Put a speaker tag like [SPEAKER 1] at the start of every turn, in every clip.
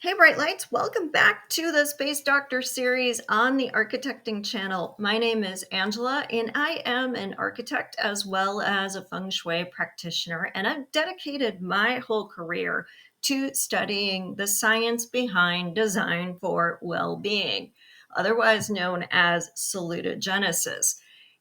[SPEAKER 1] Hey, Bright Lights, welcome back to the Space Doctor series on the Architecting channel. My name is Angela, and I am an architect as well as a feng shui practitioner, and I've dedicated my whole career to studying the science behind design for well-being, otherwise known as salutogenesis.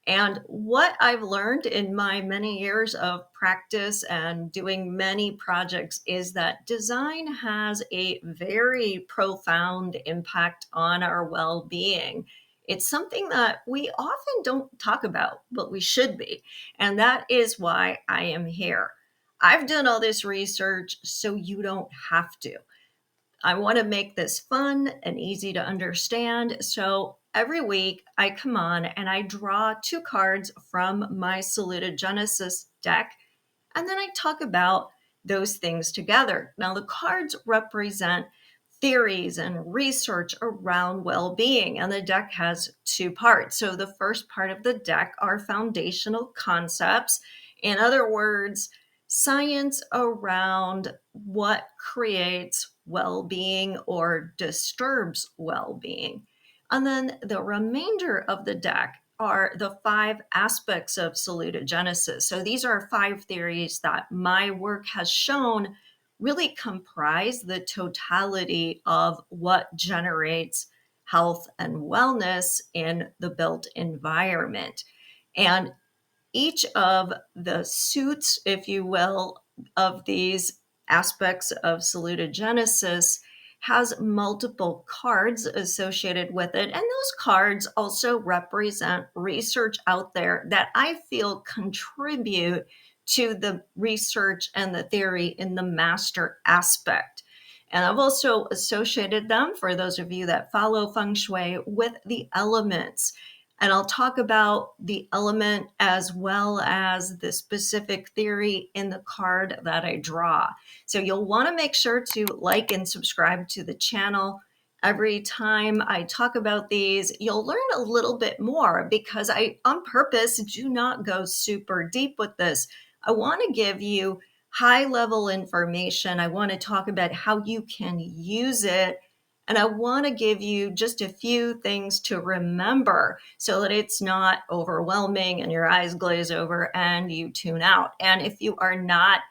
[SPEAKER 1] And what I've learned in my many years of practice and doing many projects is that design has a very profound impact on our well being. It's something that we often don't talk about, but we should be. And that is why I am here. I've done all this research so you don't have to. I want to make this fun and easy to understand. So every week I come on and I draw two cards from my Salutogenesis deck, and then I talk about those things together. Now, the cards represent theories and research around well being, and the deck has two parts. So, the first part of the deck are foundational concepts. In other words, science around what creates well being or disturbs well being. And then the remainder of the deck are the five aspects of salutogenesis. So these are five theories that my work has shown really comprise the totality of what generates health and wellness in the built environment. And each of the suits, if you will, of these aspects of salutogenesis has multiple cards associated with it. And those cards also represent research out there that I feel contribute to the research and the theory in the master aspect. And I've also associated them, for those of you that follow feng shui, with the elements. And I'll talk about the element as well as the specific theory in the card that I draw. So you'll want to make sure to like and subscribe to the channel. Every time I talk about these, you'll learn a little bit more because I, on purpose, do not go super deep with this. I want to give you high level information. I want to talk about how you can use it, and I want to give you just a few things to remember so that it's not overwhelming and your eyes glaze over and you tune out. And if you are not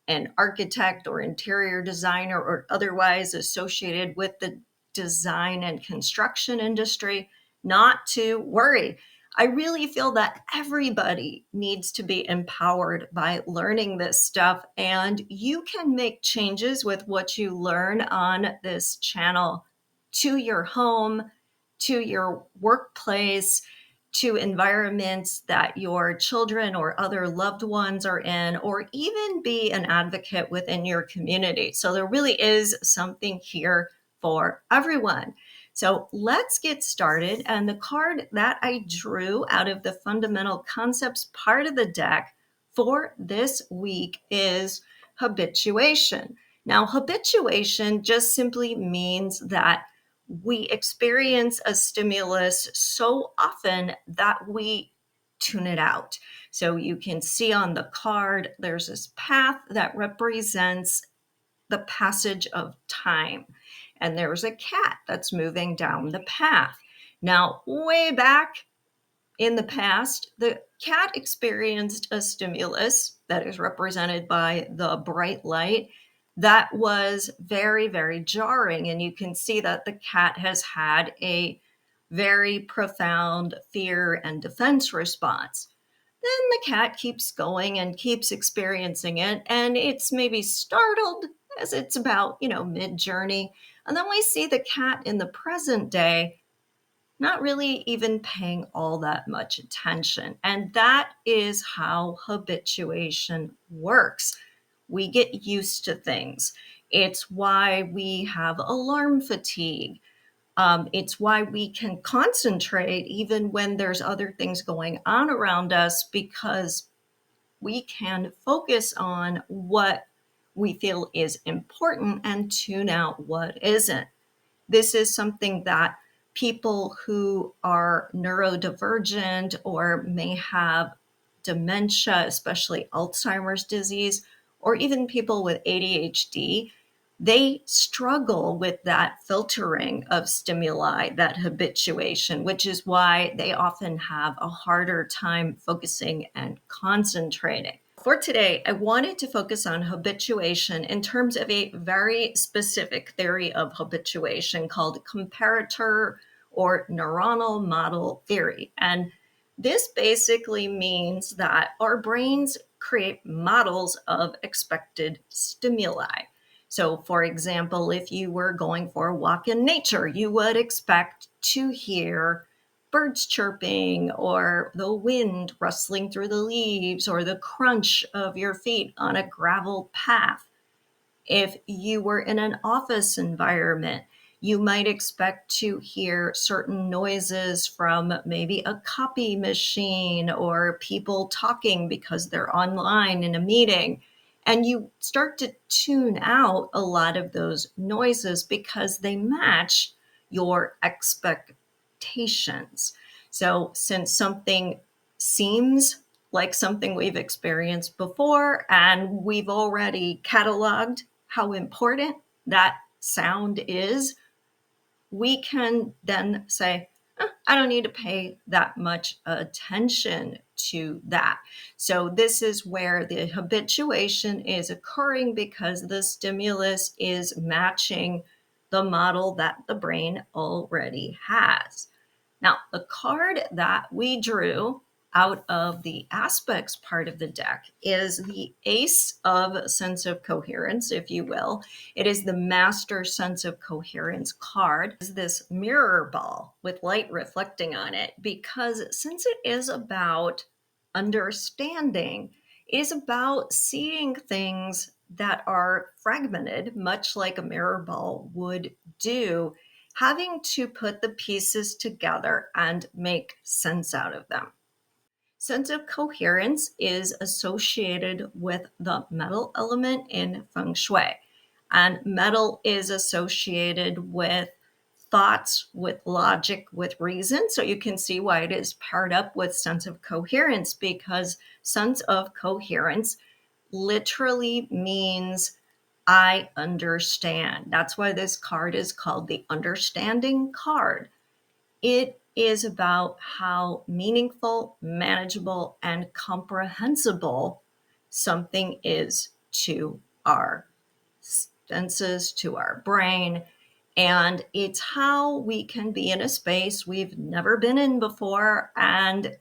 [SPEAKER 1] an architect or interior designer or otherwise associated with the design and construction industry, not to worry. I really feel that everybody needs to be empowered by learning this stuff, and you can make changes with what you learn on this channel to your home, to your workplace, to environments that your children or other loved ones are in, or even be an advocate within your community. So there really is something here for everyone. So let's get started. And the card that I drew out of the fundamental concepts part of the deck for this week is habituation. Now, habituation just simply means that we experience a stimulus so often that we tune it out. So you can see on the card, there's this path that represents the passage of time. And there's a cat that's moving down the path. Now, way back in the past, the cat experienced a stimulus that is represented by the bright light that was very, very jarring. And you can see that the cat has had a very profound fear and defense response. Then the cat keeps going and keeps experiencing it, and it's maybe startled as it's about, mid journey. And then we see the cat in the present day not really even paying all that much attention. And that is how habituation works. We get used to things. It's why we have alarm fatigue. It's why we can concentrate even when there's other things going on around us, because we can focus on what we feel is important and tune out what isn't. This is something that people who are neurodivergent or may have dementia, especially Alzheimer's disease, or even people with ADHD, they struggle with that filtering of stimuli, that habituation, which is why they often have a harder time focusing and concentrating. For today, I wanted to focus on habituation in terms of a very specific theory of habituation called comparator or neuronal model theory. And this basically means that our brains create models of expected stimuli. So, for example, if you were going for a walk in nature, you would expect to hear birds chirping or the wind rustling through the leaves or the crunch of your feet on a gravel path. If you were in an office environment, you might expect to hear certain noises from maybe a copy machine or people talking because they're online in a meeting. And you start to tune out a lot of those noises because they match your expectations. So, since something seems like something we've experienced before and we've already cataloged how important that sound is, we can then say, I don't need to pay that much attention to that. So, this is where the habituation is occurring because the stimulus is matching the model that the brain already has. Now, the card that we drew out of the aspects part of the deck is the ace of sense of coherence, if you will. It is the master sense of coherence card. It's this mirror ball with light reflecting on it because since it is about understanding, it is about seeing things that are fragmented, much like a mirror ball would do, having to put the pieces together and make sense out of them. Sense of coherence is associated with the metal element in feng shui. And metal is associated with thoughts, with logic, with reason. So you can see why it is paired up with sense of coherence, because sense of coherence literally means I understand. That's why this card is called the understanding card. It is about how meaningful, manageable, and comprehensible something is to our senses, to our brain. And it's how we can be in a space we've never been in before, and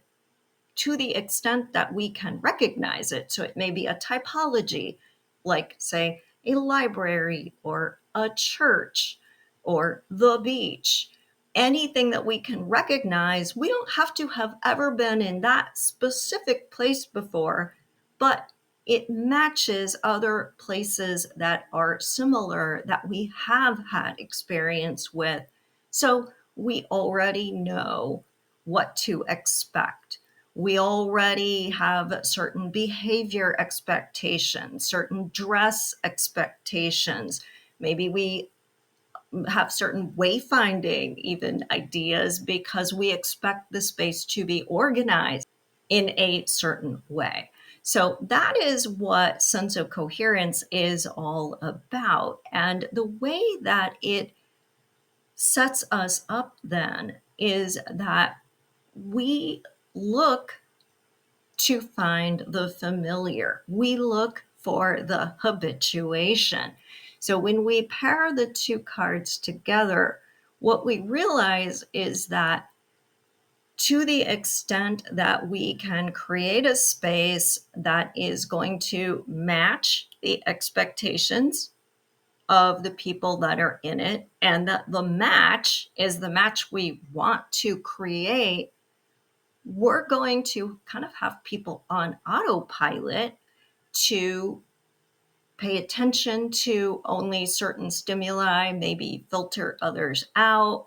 [SPEAKER 1] to the extent that we can recognize it. So it may be a typology, like, say, a library or a church or the beach. Anything that we can recognize, we don't have to have ever been in that specific place before, but it matches other places that are similar that we have had experience with. So we already know what to expect. We already have certain behavior expectations, certain dress expectations. Maybe we have certain wayfinding even ideas because we expect the space to be organized in a certain way. So that is what sense of coherence is all about. And the way that it sets us up then is that we look to find the familiar. We look for the habituation. So when we pair the two cards together, what we realize is that to the extent that we can create a space that is going to match the expectations of the people that are in it, and that the match is the match we want to create, we're going to kind of have people on autopilot to pay attention to only certain stimuli, maybe filter others out.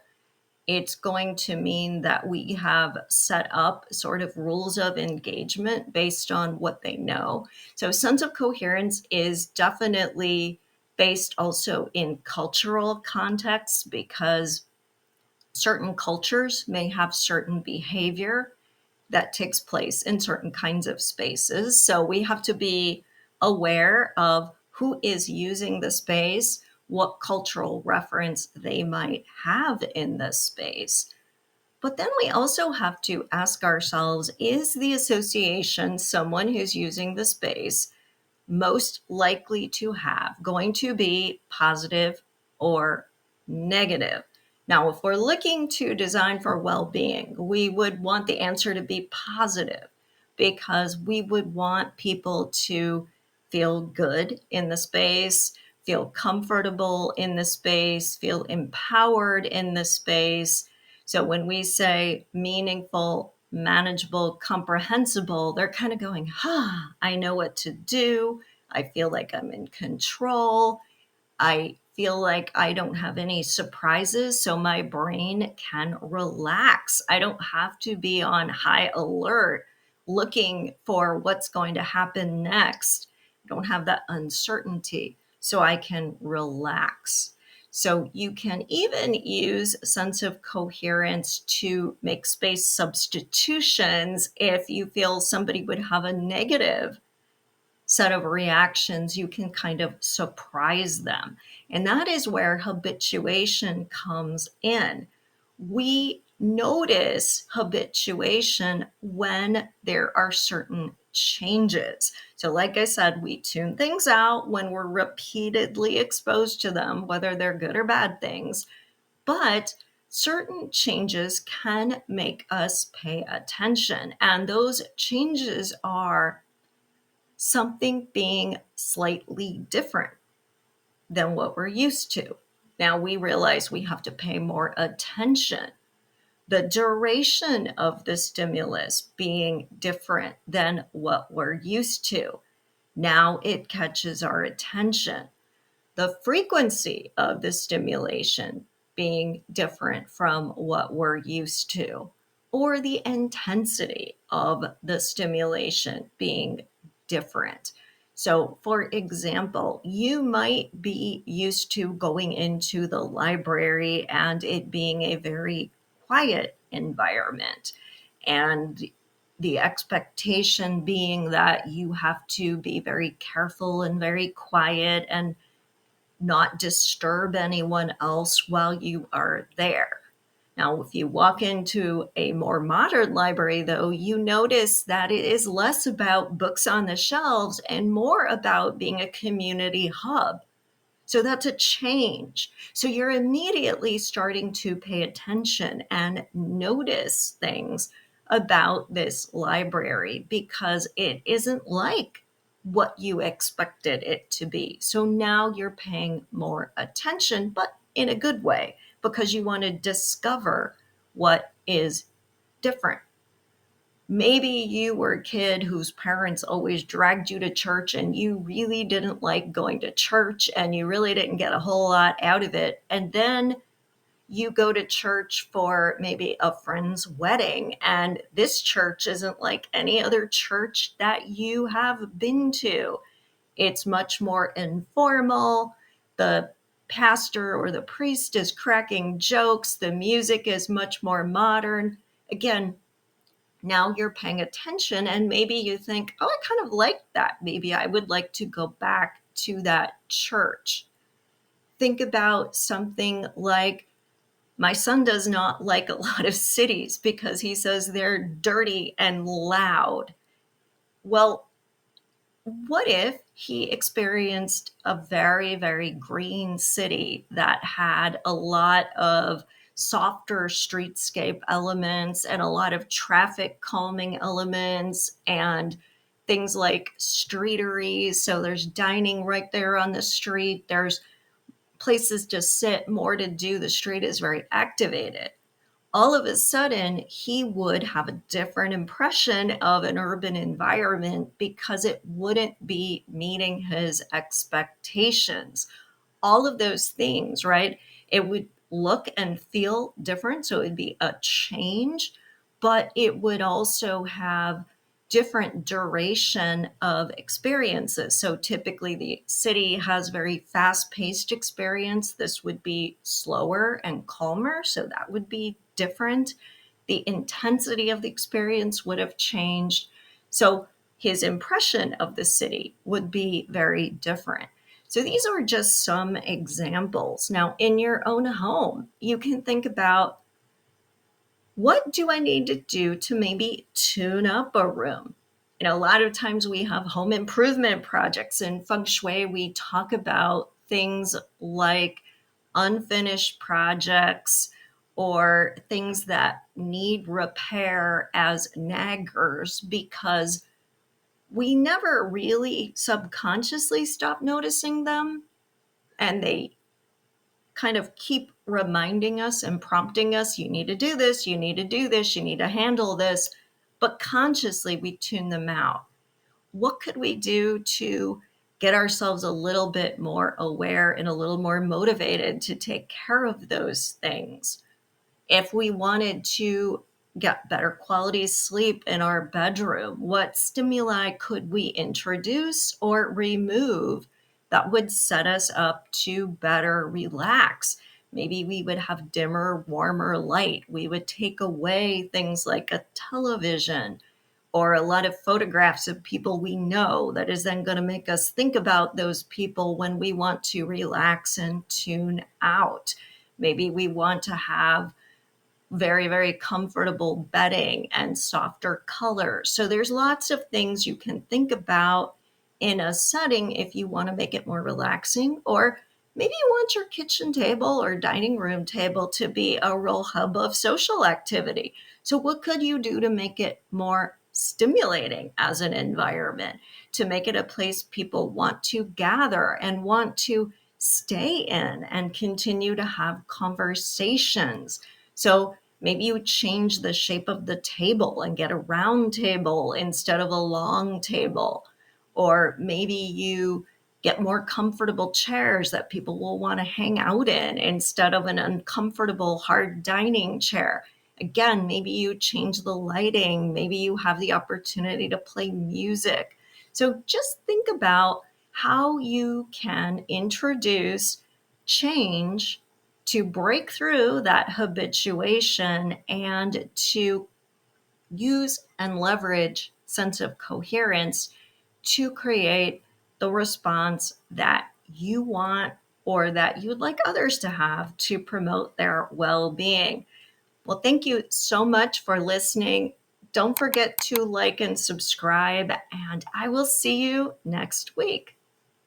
[SPEAKER 1] It's going to mean that we have set up sort of rules of engagement based on what they know. So, sense of coherence is definitely based also in cultural contexts because certain cultures may have certain behavior that takes place in certain kinds of spaces. So we have to be aware of who is using the space, what cultural reference they might have in this space. But then we also have to ask ourselves, is the association someone who's using the space most likely to have going to be positive or negative? Now, if we're looking to design for well-being, we would want the answer to be positive because we would want people to feel good in the space, feel comfortable in the space, feel empowered in the space. So when we say meaningful, manageable, comprehensible, they're kind of going, I know what to do. I feel like I'm in control. I feel like I don't have any surprises, so my brain can relax. I don't have to be on high alert looking for what's going to happen next. I don't have that uncertainty, so I can relax. So you can even use a sense of coherence to make space substitutions if you feel somebody would have a negative set of reactions. You can kind of surprise them. And that is where habituation comes in. We notice habituation when there are certain changes. So, like I said, we tune things out when we're repeatedly exposed to them, whether they're good or bad things. But certain changes can make us pay attention. And those changes are something being slightly different than what we're used to. Now we realize we have to pay more attention. The duration of the stimulus being different than what we're used to. Now it catches our attention. The frequency of the stimulation being different from what we're used to, or the intensity of the stimulation being different. So, for example, you might be used to going into the library and it being a very quiet environment, and the expectation being that you have to be very careful and very quiet and not disturb anyone else while you are there. Now, if you walk into a more modern library, though, you notice that it is less about books on the shelves and more about being a community hub. So that's a change. So you're immediately starting to pay attention and notice things about this library because it isn't like what you expected it to be. So now you're paying more attention, but in a good way, because you want to discover what is different. Maybe you were a kid whose parents always dragged you to church and you really didn't like going to church and you really didn't get a whole lot out of it. And then you go to church for maybe a friend's wedding, and this church isn't like any other church that you have been to. It's much more informal. The pastor or the priest is cracking jokes. The music is much more modern. Again, now you're paying attention and maybe you think, oh, I kind of like that. Maybe I would like to go back to that church. Think about something like, my son does not like a lot of cities because he says they're dirty and loud. Well, what if he experienced a very, very green city that had a lot of softer streetscape elements and a lot of traffic calming elements and things like streeteries? So there's dining right there on the street, there's places to sit, more to do. The street is very activated. All of a sudden he would have a different impression of an urban environment because it wouldn't be meeting his expectations. All of those things, right? It would look and feel different. So it would be a change, but it would also have different duration of experiences. So typically the city has very fast-paced experience. This would be slower and calmer, so that would be different. The intensity of the experience would have changed. So his impression of the city would be very different. So these are just some examples. Now, in your own home, you can think about, what do I need to do to maybe tune up a room? A lot of times we have home improvement projects. In feng shui, we talk about things like unfinished projects or things that need repair as naggers, because we never really subconsciously stop noticing them, and they kind of keep reminding us and prompting us, you need to do this, you need to do this, you need to handle this, but consciously we tune them out. What could we do to get ourselves a little bit more aware and a little more motivated to take care of those things? If we wanted to get better quality sleep in our bedroom, what stimuli could we introduce or remove that would set us up to better relax? Maybe we would have dimmer, warmer light. We would take away things like a television or a lot of photographs of people we know, that is then going to make us think about those people when we want to relax and tune out. Maybe we want to have very, very comfortable bedding and softer colors. So there's lots of things you can think about in a setting if you want to make it more relaxing, or maybe you want your kitchen table or dining room table to be a real hub of social activity. So what could you do to make it more stimulating as an environment, to make it a place people want to gather and want to stay in and continue to have conversations? So maybe you change the shape of the table and get a round table instead of a long table. Or maybe you get more comfortable chairs that people will want to hang out in instead of an uncomfortable hard dining chair. Again, maybe you change the lighting. Maybe you have the opportunity to play music. So just think about how you can introduce change to break through that habituation and to use and leverage sense of coherence to create the response that you want or that you would like others to have to promote their well-being. Well, thank you so much for listening. Don't forget to like and subscribe, and I will see you next week.